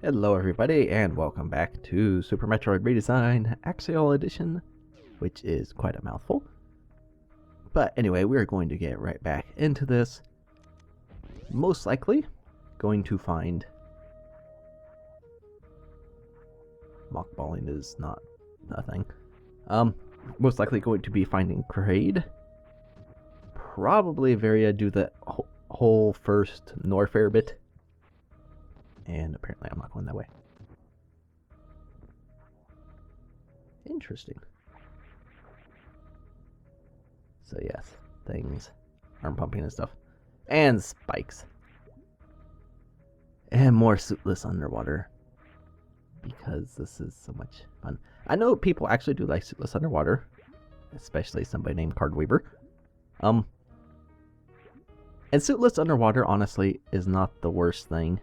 Hello everybody and welcome back to Super Metroid Redesign Axeil Edition, which is quite a mouthful. But anyway, we're going to get right back into this. Most likely going to find... Mockballing is not a thing. Most likely going to be finding Kraid. Probably Varia do the whole first Norfair bit. And apparently I'm not going that way. Interesting. So yes, things, arm pumping and stuff. And spikes. And more suitless underwater. Because this is so much fun. I know people actually do like suitless underwater. Especially somebody named Cardweaver. And suitless underwater, honestly, is not the worst thing.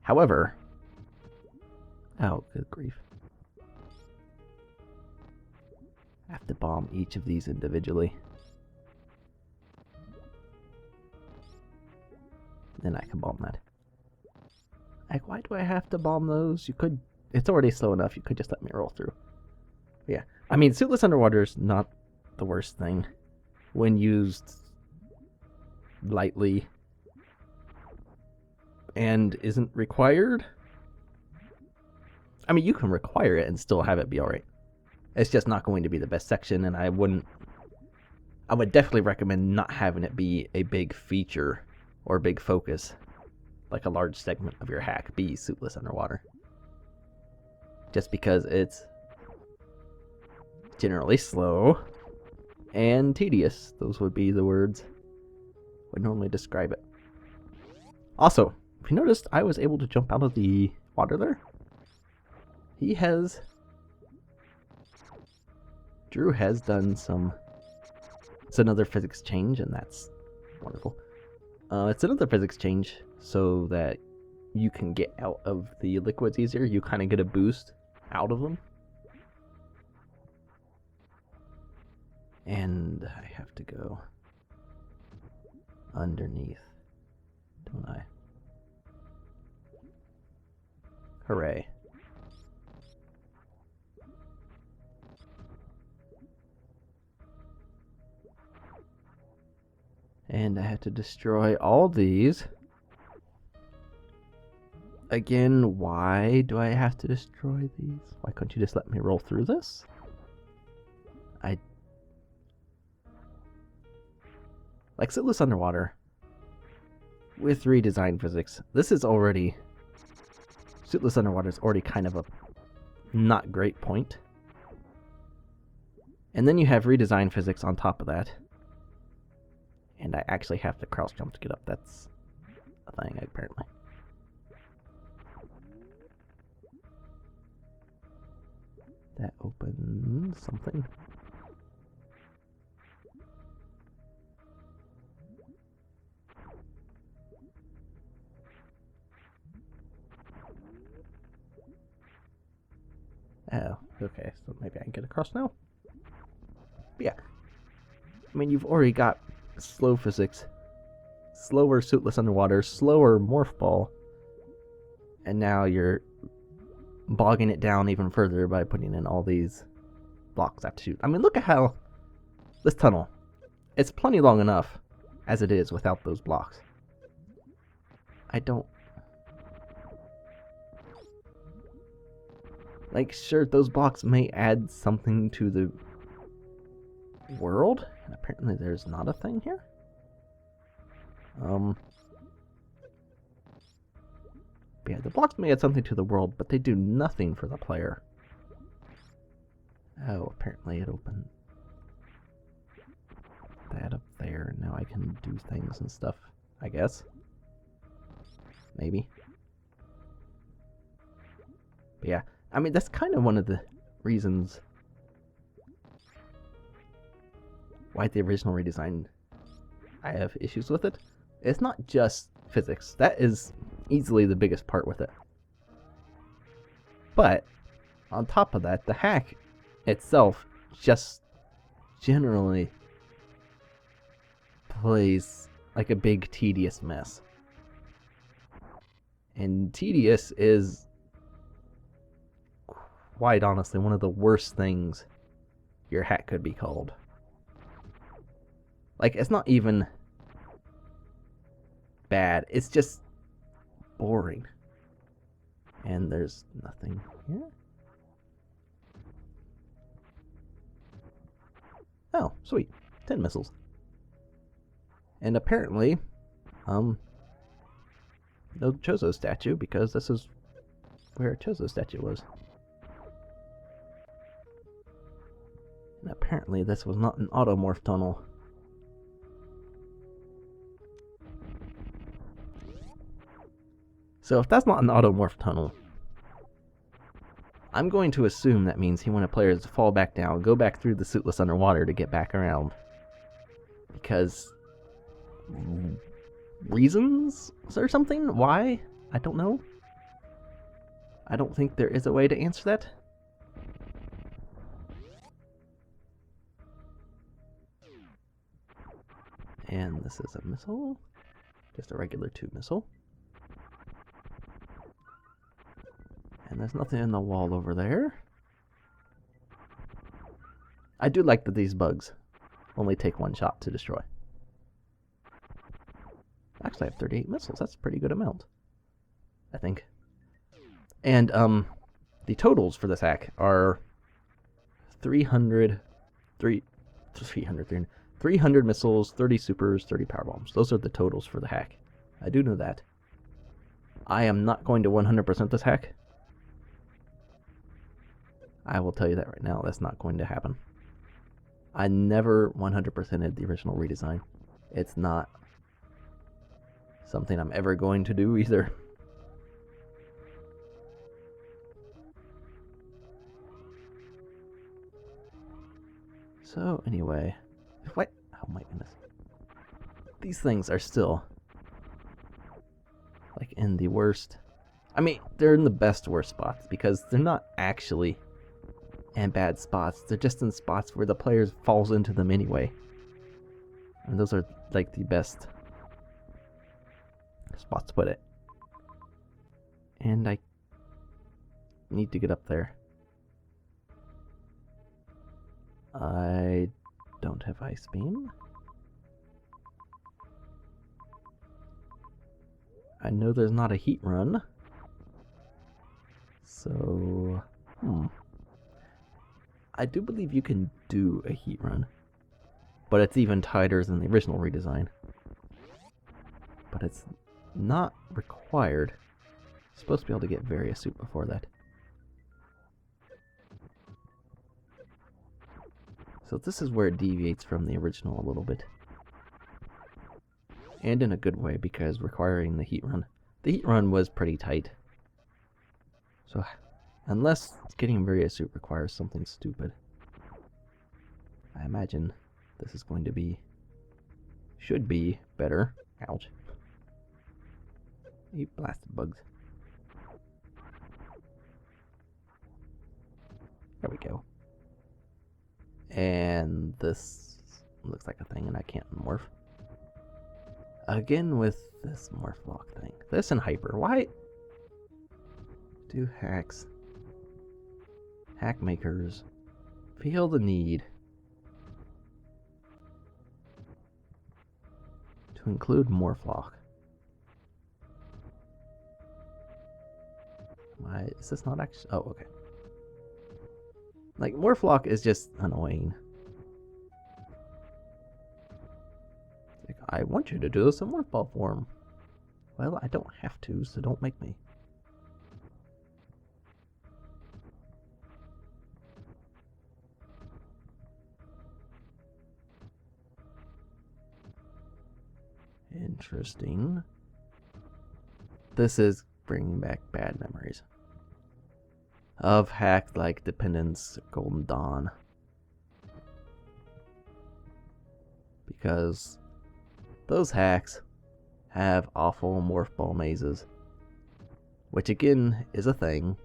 However... Oh, good grief. I have to bomb each of these individually. Then I can bomb that. Like, why do I have to bomb those? You could... It's already slow enough. You could just let me roll through. But yeah. I mean, suitless underwater is not the worst thing. When used lightly and isn't required. I mean, you can require it and still have it be alright. It's just not going to be the best section, and I would definitely recommend not having it be a big feature or big focus, like a large segment of your hack be suitless underwater. Just because it's generally slow and tedious. Those would be the words would normally describe it. Also, if you noticed, I was able to jump out of the water there. Drew has done some... It's another physics change, and that's wonderful. It's another physics change so that you can get out of the liquids easier. You kind of get a boost out of them. And I have to go underneath, don't I? Hooray. And I had to destroy all these. Again, why do I have to destroy these? Why couldn't you just let me roll through this? Like suitless underwater with redesigned physics. This is already... Suitless underwater is already kind of a not great point. And then you have redesigned physics on top of that. And I actually have to crouch jump to get up. That's a thing, apparently. That opens something. Oh, okay, so maybe I can get across now? But yeah. I mean, you've already got slow physics, slower suitless underwater, slower morph ball, and now you're bogging it down even further by putting in all these blocks I have to shoot. I mean, look at how this tunnel, it's plenty long enough as it is without those blocks. I don't... Like, sure, those blocks may add something to the world, and apparently there's not a thing here. Yeah, the blocks may add something to the world, but they do nothing for the player. Oh, apparently it opened that up there, and now I can do things and stuff, I guess. Maybe. But yeah, I mean, that's kind of one of the reasons why the original redesign, I have issues with it. It's not just physics. That is easily the biggest part with it. But on top of that, the hack itself just generally plays like a big tedious mess. And tedious is, quite honestly, one of the worst things your hack could be called. Like, it's not even bad, it's just boring. And there's nothing here. Oh, sweet. 10 missiles. And apparently, no Chozo statue, because this is where a Chozo statue was. And apparently this was not an automorph tunnel. So if that's not an automorph tunnel, I'm going to assume that means he wanted players to fall back down, go back through the suitless underwater to get back around. Because reasons or something? Why? I don't know. I don't think there is a way to answer that. And this is a missile. Just a regular 2 missile. And there's nothing in the wall over there. I do like that these bugs only take 1 shot to destroy. Actually, I have 38 missiles. That's a pretty good amount, I think. And the totals for this hack are 300 missiles, 30 supers, 30 power bombs. Those are the totals for the hack. I do know that. I am not going to 100% this hack. I will tell you that right now. That's not going to happen. I never 100%ed the original redesign. It's not something I'm ever going to do either. So anyway, what? Oh my goodness. These things are still like in the worst. I mean, they're in the best worst spots because they're not actually in bad spots. They're just in spots where the player falls into them anyway. And those are like the best spots to put it. And I need to get up there. I don't have ice beam. I know there's not a heat run. So, I do believe you can do a heat run, but it's even tighter than the original redesign. But it's not required. You're supposed to be able to get Varia suit before that. So this is where it deviates from the original a little bit. And in a good way, because requiring the heat run. The heat run was pretty tight. So, unless getting Varia suit requires something stupid, I imagine this is going to be, should be better. Ouch. You blasted bugs. There we go. And this looks like a thing, and I can't morph. Again with this morph lock thing. This and hyper. Why do hacks, hack makers, feel the need to include morph lock? Why is this not actually? Oh, okay. Like, morph lock is just annoying. Like, I want you to do this in morph ball form. Well, I don't have to, so don't make me. Interesting. This is bringing back bad memories of hacks like Dependence, Golden Dawn. Because those hacks have awful morph ball mazes. Which again is a thing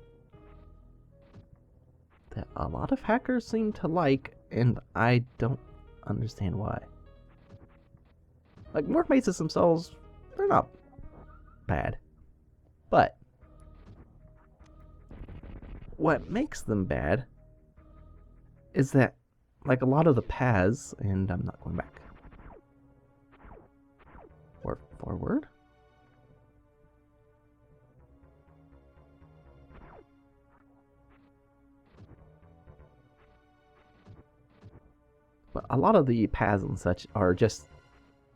that a lot of hackers seem to like, and I don't understand why. Like, morph mazes themselves, they're not bad. But what makes them bad is that, like a lot of the paths, and I'm not going back, or forward. But a lot of the paths and such are just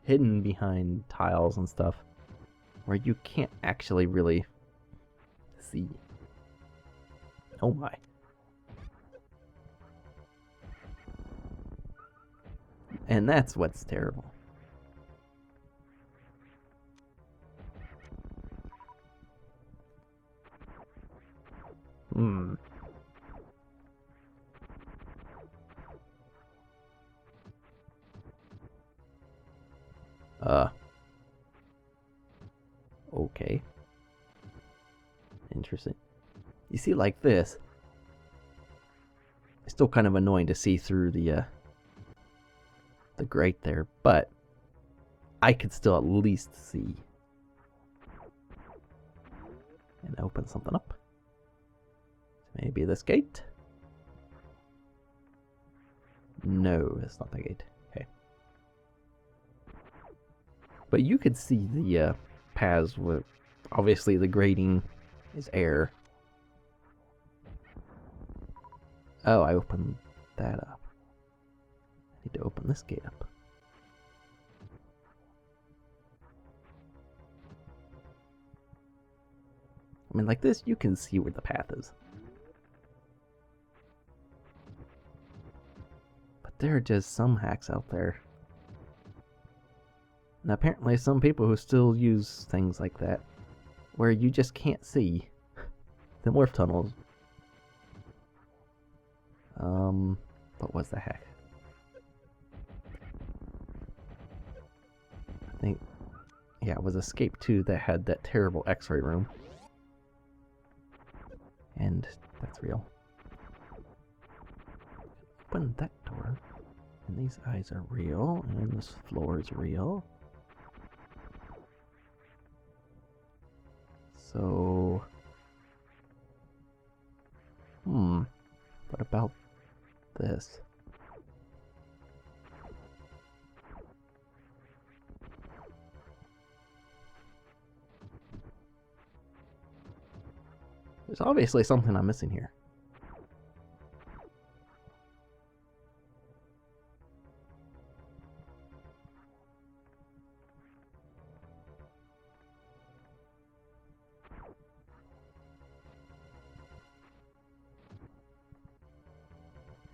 hidden behind tiles and stuff where you can't actually really see. Oh my. And that's what's terrible. Okay. Interesting. You see, like this, it's still kind of annoying to see through the grate there, but I could still at least see. And open something up. Maybe this gate? No, it's not the gate. Okay. But you could see the paths with, obviously the grating is air. Oh, I opened that up. I need to open this gate up. I mean, like this, you can see where the path is. But there are just some hacks out there. And apparently some people who still use things like that, where you just can't see the morph tunnels. What was the hack? I think, yeah, it was Escape 2 that had that terrible X-ray room. And that's real. Open that door. And these eyes are real. And this floor is real. So... what about this? There's obviously something I'm missing here.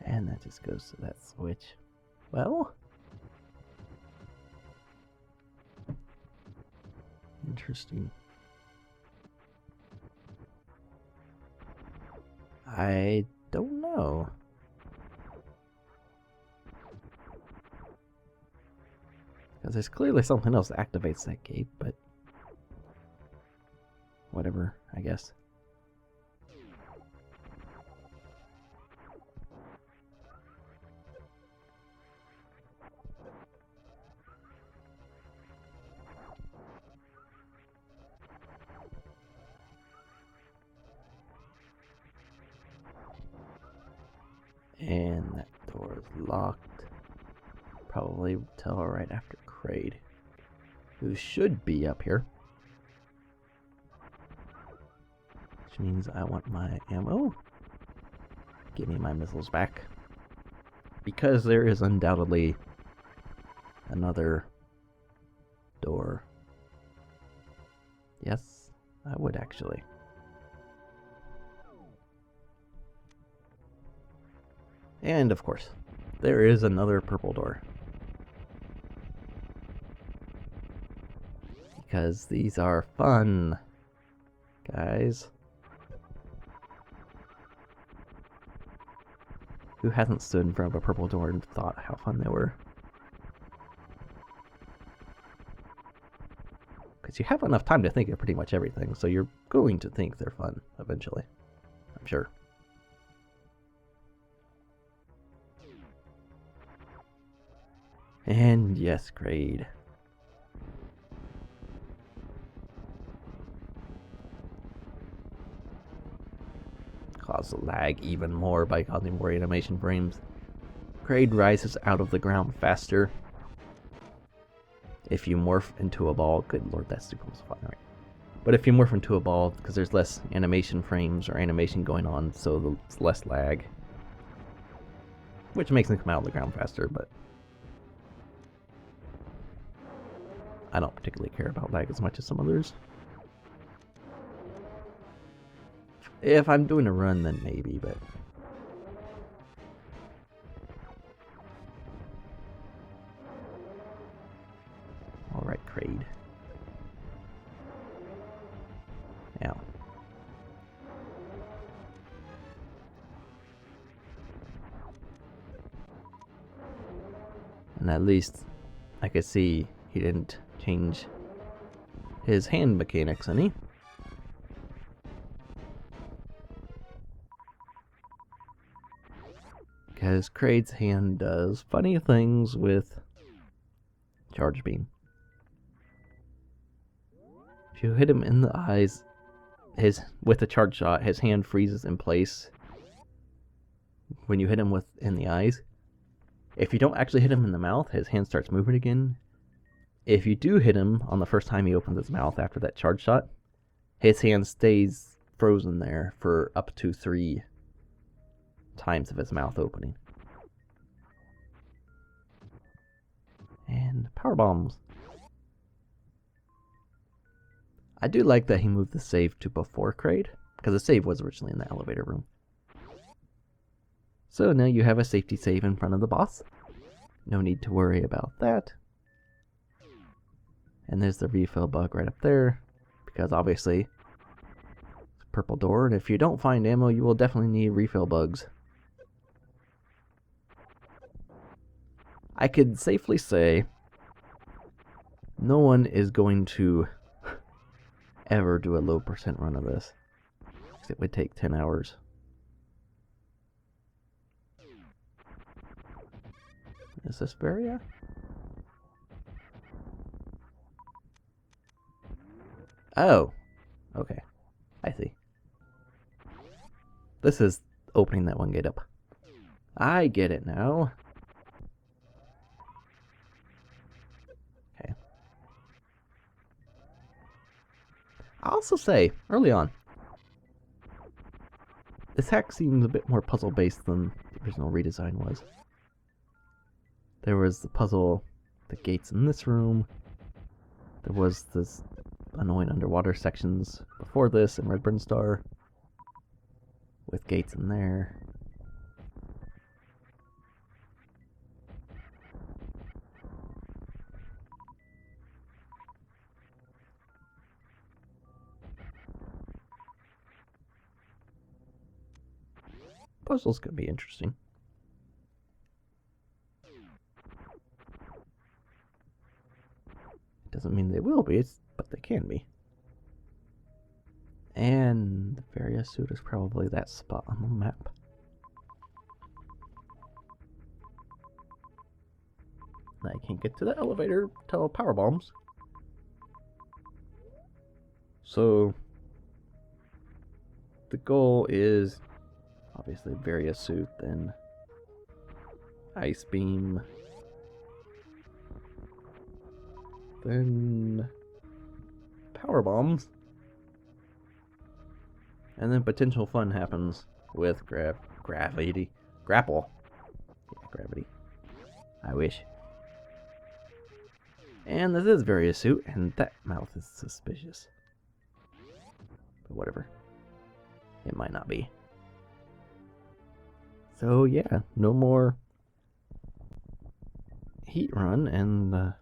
And that just goes to that switch. Well, interesting. I don't know. Because there's clearly something else that activates that gate, but whatever, I guess. And that door is locked. Probably till right after Kraid, who should be up here. Which means I want my ammo. Give me my missiles back. Because there is undoubtedly another door. Yes, I would actually. And of course, there is another purple door. Because these are fun, guys. Who hasn't stood in front of a purple door and thought how fun they were? Because you have enough time to think of pretty much everything, so you're going to think they're fun eventually. I'm sure. And yes, Kraid. cause lag even more by causing more animation frames. Kraid rises out of the ground faster. If you morph into a ball, good lord, that's super fun, right? But if you morph into a ball, because there's less animation frames or animation going on, so there's less lag. Which makes them come out of the ground faster, but I don't particularly care about lag as much as some others. If I'm doing a run, then maybe, but... Alright, Kraid. Now. And at least I could see he didn't change his hand mechanics any. Because Kraid's hand does funny things with Charge Beam. If you hit him in the eyes, with a charge shot, his hand freezes in place when you hit him in the eyes. If you don't actually hit him in the mouth, his hand starts moving again. If you do hit him on the first time he opens his mouth after that charge shot, his hand stays frozen there for up to 3 times of his mouth opening. And power bombs. I do like that he moved the save to before Kraid, because the save was originally in the elevator room. So now you have a safety save in front of the boss. No need to worry about that. And there's the refill bug right up there, because obviously it's a purple door, and if you don't find ammo, you will definitely need refill bugs. I could safely say no one is going to ever do a low percent run of this. It would take 10 hours. Is this Varia? Oh, okay. I see. This is opening that one gate up. I get it now. Okay. I'll also say, early on, this hack seems a bit more puzzle-based than the original redesign was. There was the puzzle, the gates in this room. There was this annoying underwater sections before this in Redburn Star, with gates in there. Puzzles could be interesting. Doesn't mean they will be, but they can be. And the Varia suit is probably that spot on the map. I can't get to the elevator till power bombs. So the goal is obviously Varia suit, then ice beam, then power bombs, and then potential fun happens with gravity. Grapple. Yeah, gravity. I wish. And this is Varia suit, and that mouth is suspicious. But whatever. It might not be. So yeah, no more heat run, and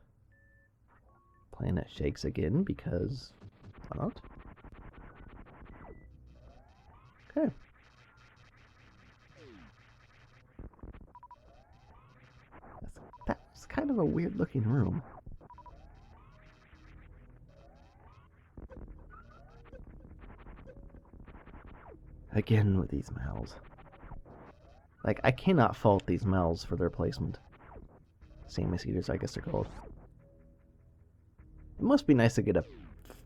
planet shakes again because why not? Okay. That's kind of a weird looking room. Again with these mouths. Like, I cannot fault these mouths for their placement. Samus eaters, I guess they're called. It must be nice to get a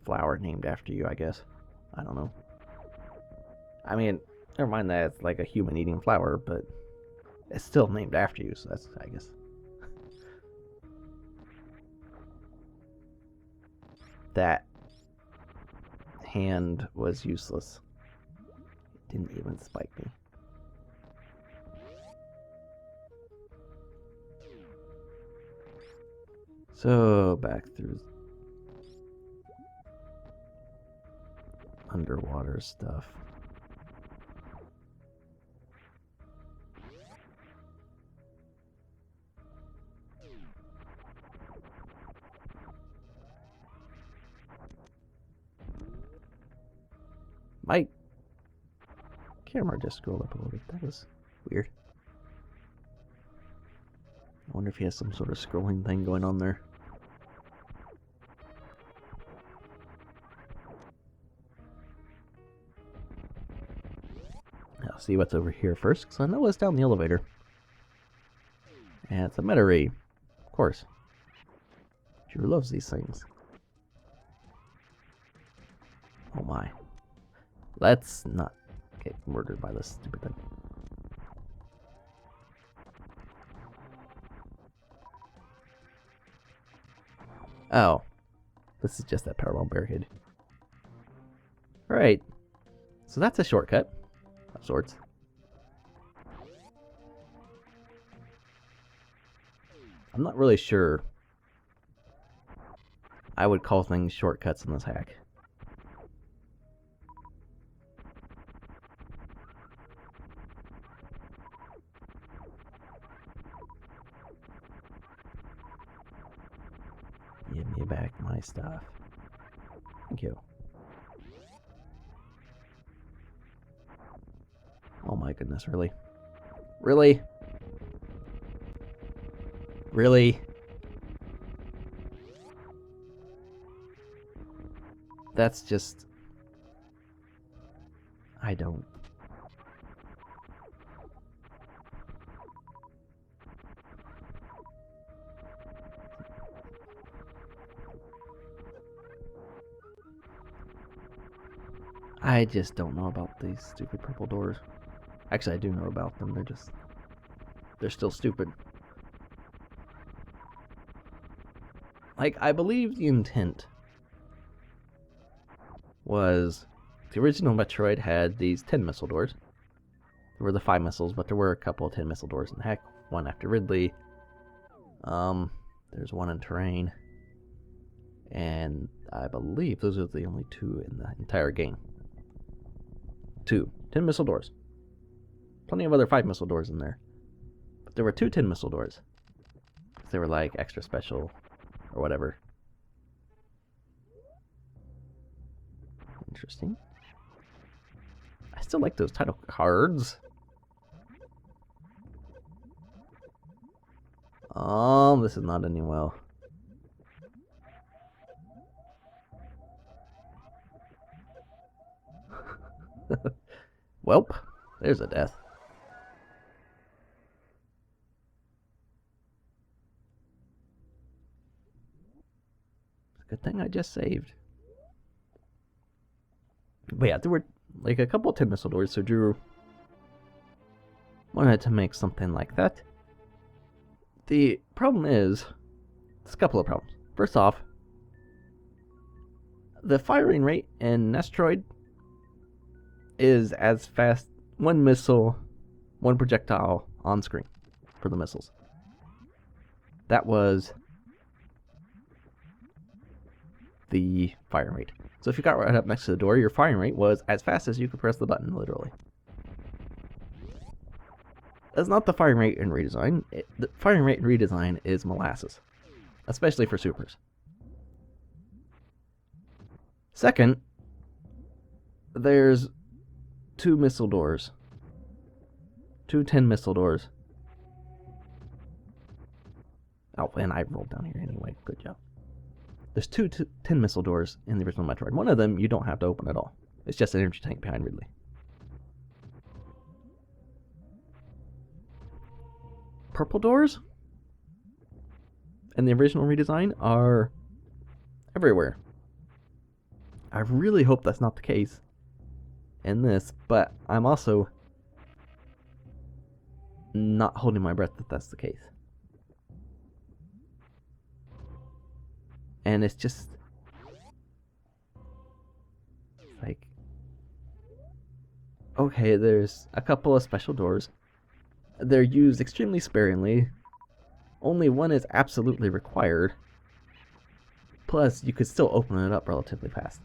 flower named after you, I guess. I don't know. I mean, Never mind that it's like a human eating flower, but it's still named after you, so that's, I guess. That hand was useless. It didn't even spike me. So, back through underwater stuff. My camera just scrolled up a little bit. That was weird. I wonder if he has some sort of scrolling thing going on there. I'll see what's over here first, because I know what's down the elevator. And it's a Metroid, of course. Drew loves these things. Oh my. Let's not get murdered by this stupid thing. Oh. This is just that parallel barricade. Alright. So that's a shortcut of sorts. I'm not really sure I would call things shortcuts in this hack. Give me back my stuff. Thank you. Oh my goodness, really? Really? Really? That's just... I don't... I just don't know about these stupid purple doors. Actually, I do know about them. They're still stupid. Like, I believe the intent was the original Metroid had these 10 missile doors. There were the 5 missiles, but there were a couple of 10 missile doors in the heck. One after Ridley. There's one in Terrain. And I believe those are the only 2 in the entire game. 2 10 missile doors. Plenty of other 5 missile doors in there. But there were 2 10 missile doors. They were like extra special or whatever. Interesting. I still like those title cards. This is not ending well. Welp, there's a death. Good thing I just saved. But yeah, there were like a couple of 10 missile doors, so Drew wanted to make something like that. The problem is, there's a couple of problems. First off, the firing rate in Metroid is as fast, 1 missile, 1 projectile on screen for the missiles. That was the firing rate. So if you got right up next to the door, your firing rate was as fast as you could press the button, literally. That's not the firing rate in Redesign. The firing rate in Redesign is molasses, especially for supers. Second, there's 2 missile doors. 2 10 missile doors. Oh, and I rolled down here anyway. Good job. There's 2 10 missile doors in the original Metroid. One of them you don't have to open at all. It's just an energy tank behind Ridley. Purple doors in the original Redesign are everywhere. I really hope that's not the case in this, but I'm also not holding my breath that that's the case. And it's just like, okay, there's a couple of special doors. They're used extremely sparingly. Only one is absolutely required. Plus, you could still open it up relatively fast.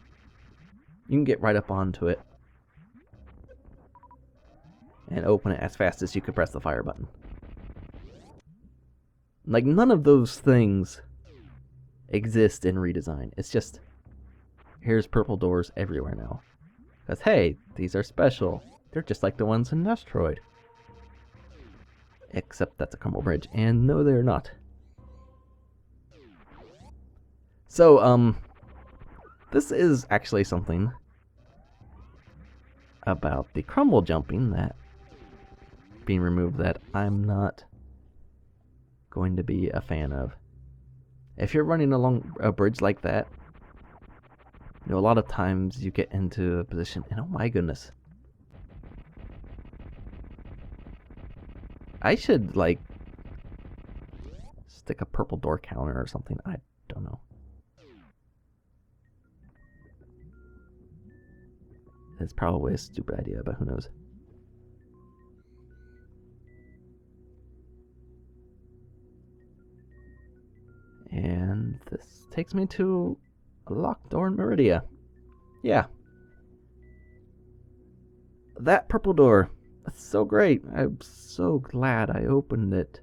You can get right up onto it and open it as fast as you could press the fire button. Like, none of those things exist in Redesign. It's just, here's purple doors everywhere now. Because, hey, these are special. They're just like the ones in Metroid. Except that's a crumble bridge. And no, they're not. So, this is actually something about the crumble jumping that being removed that I'm not going to be a fan of. If you're running along a bridge like that, you know, a lot of times you get into a position, and oh my goodness, I should, like, stick a purple door counter or something. I don't know. It's probably a stupid idea, but who knows. And this takes me to a locked door in Meridia. Yeah. That purple door. That's so great. I'm so glad I opened it.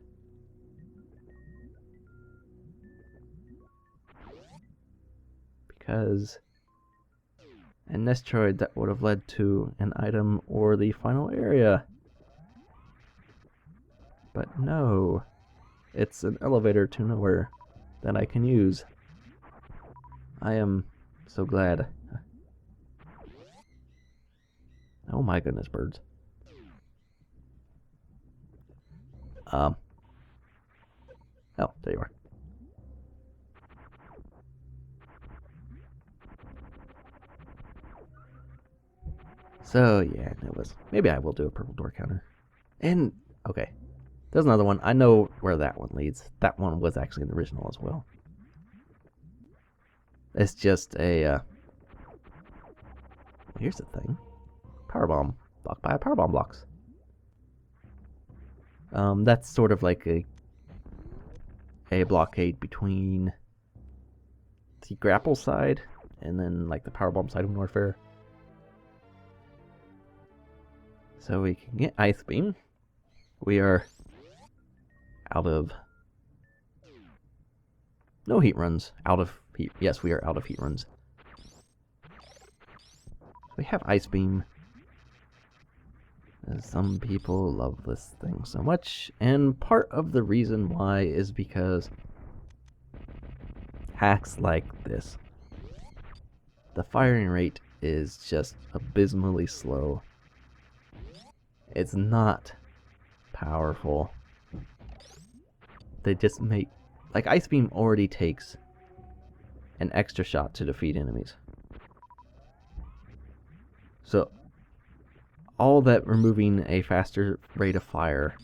Because in Metroid, that would have led to an item or the final area. But no. It's an elevator to nowhere that I can use. I am so glad. Oh my goodness, birds. Oh, there you are. So yeah, it was. Maybe I will do a purple door counter. And okay, there's another one. I know where that one leads. That one was actually in the original as well. It's just a. Here's the thing. Powerbomb. Blocked by a powerbomb blocks. That's sort of like a blockade between the grapple side and then like the powerbomb side of warfare. So we can get Ice Beam. We are out of... No heat runs. Out of heat. Yes, we are out of heat runs. We have Ice Beam. Some people love this thing so much, and part of the reason why is because hacks like this. The firing rate is just abysmally slow. It's not powerful. They just make... Like, Ice Beam already takes an extra shot to defeat enemies. So, all that removing a faster rate of fire...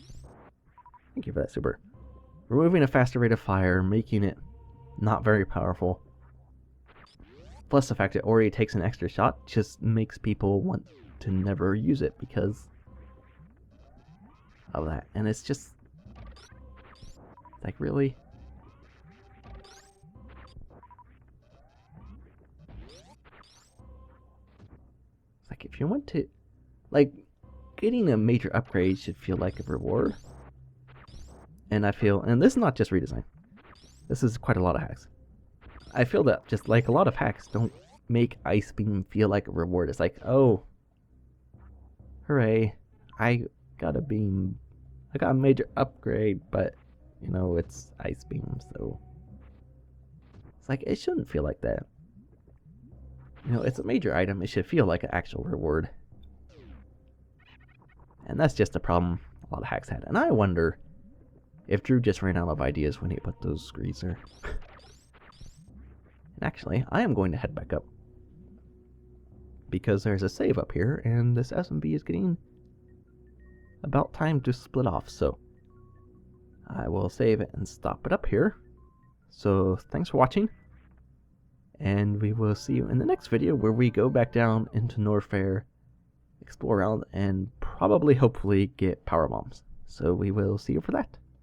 Thank you for that, super. Removing a faster rate of fire, making it not very powerful, plus the fact it already takes an extra shot, just makes people want to never use it because of that. And it's just... like, really? It's like, if you want to... Like, getting a major upgrade should feel like a reward. And I feel... And this is not just redesign. This is quite a lot of hacks. I feel that just like a lot of hacks don't make Ice Beam feel like a reward. It's like, oh, hooray, I got a beam. I got a major upgrade, but, you know, it's Ice Beam, so... It's like, it shouldn't feel like that. You know, it's a major item. It should feel like an actual reward. And that's just a problem a lot of hacks had. And I wonder if Drew just ran out of ideas when he put those screens there. And actually, I am going to head back up. because there's a save up here, and this SMB is getting about time to split off, so I will save it and stop it up here. So thanks for watching, and we will see you in the next video where we go back down into Norfair, explore around, and probably hopefully get power bombs. So we will see you for that.